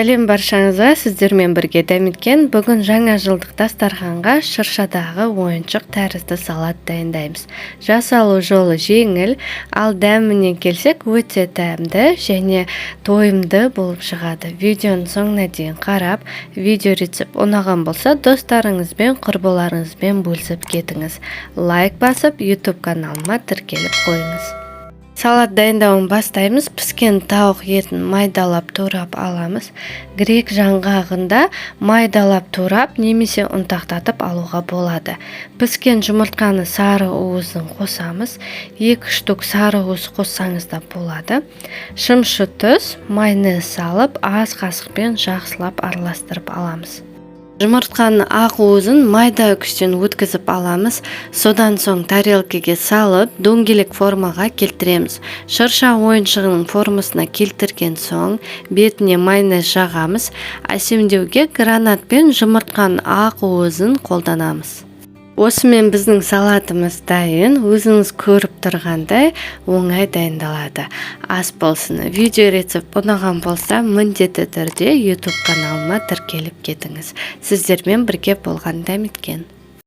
Сәлем баршаңызға, сіздермен бірге дәметкен. Бүгін жаңа жылдық дастарханға шыршадағы ойыншық тәрізді салат дайындаймыз. Жасалу жолы жеңіл, ал дәміне келсек өте дәмді және тойымды болып шығады. Видеоның соңына дейін қарап, видео рецепт ұнаған болса, достарыңызбен, құрбыларыңызбен бөлісіп кетіңіз. Лайк басып, YouTube каналыма тіркеліп қойыңыз. Салат дайындауын бастаймыз. Піскен тауық етін майдалап турап аламыз. Грек жаңғағында майдалап турап немесе ұнтақтатып алуға болады. Піскен жұмыртқаны сары уызын қосамыз. 2 штук сары уыз қоссаңыз да болады. Шымшы тұз, майонез салып, аз қасықпен жақсылап араластырып аламыз. Жұмыртқаның ақ уызын майда үкістен өткізіп аламыз. Содан соң тарелкеге салып, дөңгелек формаға келтіреміз. Шырша ойыншығының формасына келтірген соң, бетіне майонез жағамыз. Әсемдеуге гранат пен жұмыртқаның ақ уызын қолданамыз. Осымен біздің салатымыз дайын. Өзіңіз көріп тұрғандай оңай дайындалады. Ас болсын. Видео рецепт ұнаған болса, міндетті түрде YouTube каналыма тіркеліп кетіңіз. Сіздермен бірге болған дәметкен.